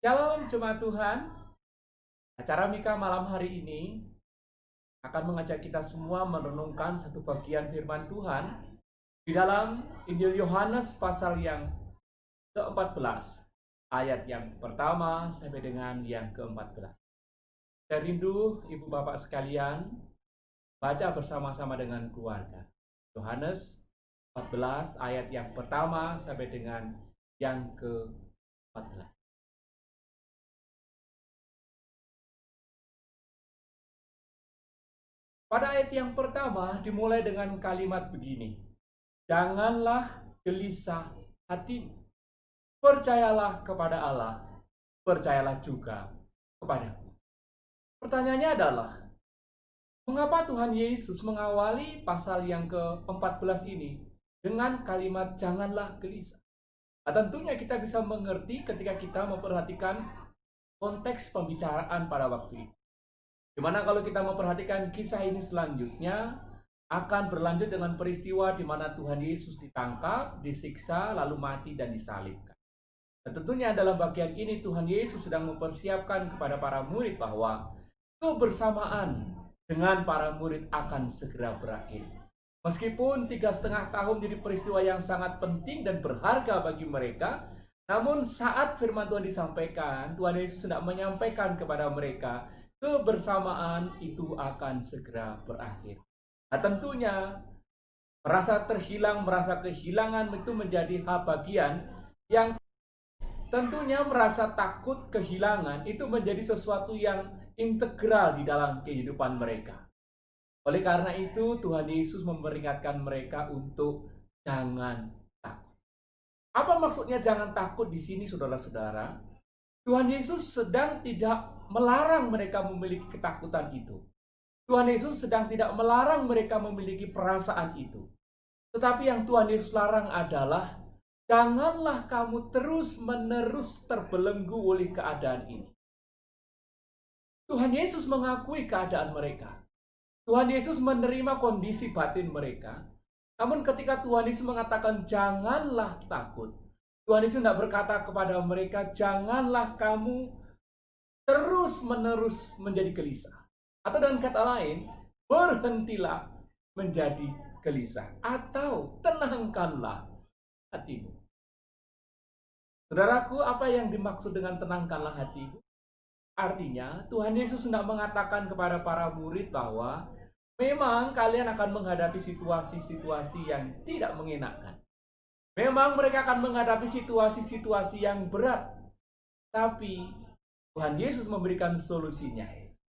Shalom jemaat Tuhan. Acara Mika malam hari ini akan mengajak kita semua merenungkan satu bagian firman Tuhan di dalam Injil Yohanes pasal yang ke-14, ayat yang pertama sampai dengan yang ke-14. Saya rindu Ibu Bapak sekalian baca bersama-sama dengan keluarga. Yohanes 14 ayat yang pertama sampai dengan yang ke-14. Pada ayat yang pertama dimulai dengan kalimat begini. Janganlah gelisah hatimu. Percayalah kepada Allah. Percayalah juga kepadaku. Pertanyaannya adalah, mengapa Tuhan Yesus mengawali pasal yang ke-14 ini dengan kalimat janganlah gelisah? Nah, tentunya kita bisa mengerti ketika kita memperhatikan konteks pembicaraan pada waktu itu. Dimana kalau kita memperhatikan kisah ini selanjutnya akan berlanjut dengan peristiwa di mana Tuhan Yesus ditangkap, disiksa, lalu mati dan disalibkan. Dan tentunya dalam bagian ini Tuhan Yesus sedang mempersiapkan kepada para murid bahwa kebersamaan dengan para murid akan segera berakhir. Meskipun 3,5 tahun jadi peristiwa yang sangat penting dan berharga bagi mereka, namun saat firman Tuhan disampaikan, Tuhan Yesus sedang menyampaikan kepada mereka kebersamaan itu akan segera berakhir. Nah, tentunya merasa terhilang, merasa kehilangan itu menjadi hak bagian yang tentunya merasa takut kehilangan itu menjadi sesuatu yang integral di dalam kehidupan mereka. Oleh karena itu Tuhan Yesus memperingatkan mereka untuk jangan takut. Apa maksudnya jangan takut di sini saudara-saudara? Tuhan Yesus sedang tidak melarang mereka memiliki ketakutan itu. Tuhan Yesus sedang tidak melarang mereka memiliki perasaan itu. Tetapi yang Tuhan Yesus larang adalah janganlah kamu terus-menerus terbelenggu oleh keadaan ini. Tuhan Yesus mengakui keadaan mereka. Tuhan Yesus menerima kondisi batin mereka. Namun ketika Tuhan Yesus mengatakan janganlah takut, Tuhan Yesus tidak berkata kepada mereka, janganlah kamu terus-menerus menjadi gelisah. Atau dengan kata lain, berhentilah menjadi gelisah. Atau tenangkanlah hatimu. Saudaraku, apa yang dimaksud dengan tenangkanlah hatimu? Artinya, Tuhan Yesus hendak mengatakan kepada para murid bahwa memang kalian akan menghadapi situasi-situasi yang tidak mengenakan. Memang mereka akan menghadapi situasi-situasi yang berat. Tapi Tuhan Yesus memberikan solusinya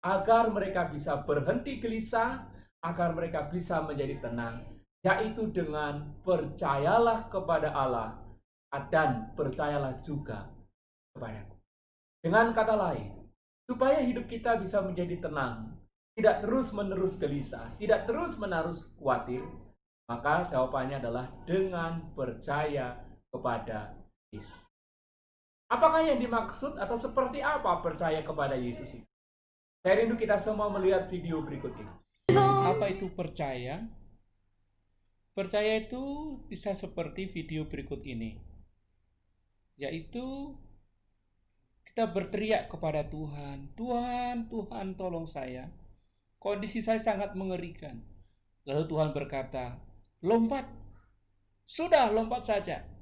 agar mereka bisa berhenti gelisah, agar mereka bisa menjadi tenang, yaitu dengan percayalah kepada Allah dan percayalah juga kepadaku. Dengan kata lain, supaya hidup kita bisa menjadi tenang, tidak terus-menerus gelisah, tidak terus-menerus khawatir, maka jawabannya adalah dengan percaya kepada Yesus. Apakah yang dimaksud atau seperti apa percaya kepada Yesus itu? Saya rindu kita semua melihat video berikut ini. Apa itu percaya? Percaya itu bisa seperti video berikut ini. Yaitu kita berteriak kepada Tuhan, Tuhan, Tuhan tolong saya. Kondisi saya sangat mengerikan. Lalu Tuhan berkata, lompat. Sudah, lompat saja.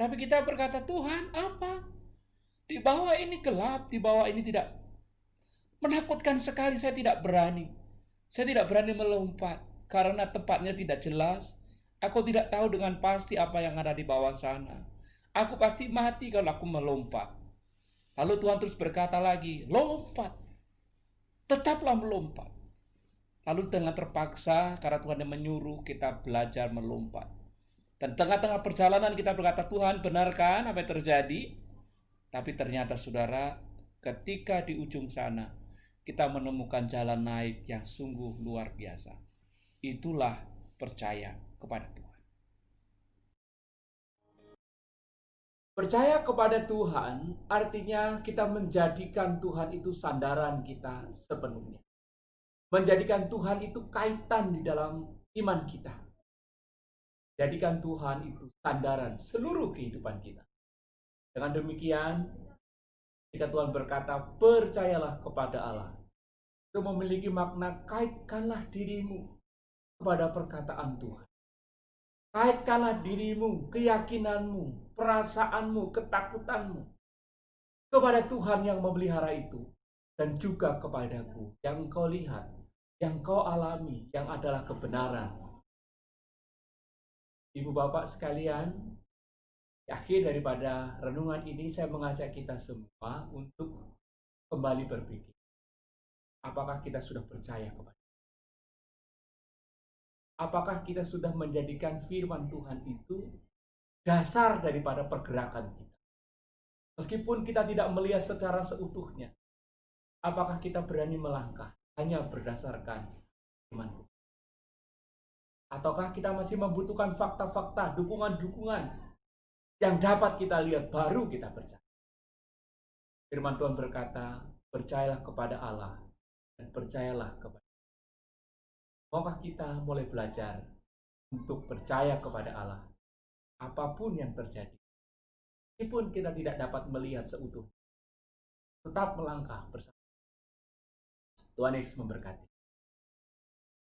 Tapi kita berkata, Tuhan, apa? Di bawah ini gelap, di bawah ini tidak menakutkan sekali, saya tidak berani. Saya tidak berani melompat karena tempatnya tidak jelas. Aku tidak tahu dengan pasti apa yang ada di bawah sana. Aku pasti mati kalau aku melompat. Lalu Tuhan terus berkata lagi, lompat. Tetaplah melompat. Lalu dengan terpaksa karena Tuhan yang menyuruh kita belajar melompat. Dan tengah-tengah perjalanan kita berkata, Tuhan benarkan apa yang terjadi? Tapi ternyata saudara, ketika di ujung sana, kita menemukan jalan naik yang sungguh luar biasa. Itulah percaya kepada Tuhan. Percaya kepada Tuhan artinya kita menjadikan Tuhan itu sandaran kita sepenuhnya. Menjadikan Tuhan itu kaitan di dalam iman kita. Jadikan Tuhan itu sandaran seluruh kehidupan kita. Dengan demikian, Jika Tuhan berkata, percayalah kepada Allah, itu memiliki makna kaitkanlah dirimu kepada perkataan Tuhan. Kaitkanlah dirimu, keyakinanmu, perasaanmu, ketakutanmu kepada Tuhan yang memelihara itu. Dan juga kepadaku yang kau lihat, yang kau alami, yang adalah kebenaran. Ibu bapak sekalian, di akhir daripada renungan ini saya mengajak kita semua untuk kembali berpikir. Apakah kita sudah percaya kepada? Apakah kita sudah menjadikan firman Tuhan itu dasar daripada pergerakan kita? Meskipun kita tidak melihat secara seutuhnya, apakah kita berani melangkah hanya berdasarkan firman Tuhan? Ataukah kita masih membutuhkan fakta-fakta, dukungan-dukungan yang dapat kita lihat baru kita percaya? Firman Tuhan berkata, percayalah kepada Allah dan percayalah kepada. Maukah kita mulai belajar untuk percaya kepada Allah apapun yang terjadi? Meskipun kita tidak dapat melihat seutuh, tetap melangkah bersama. Tuhan Yesus memberkati.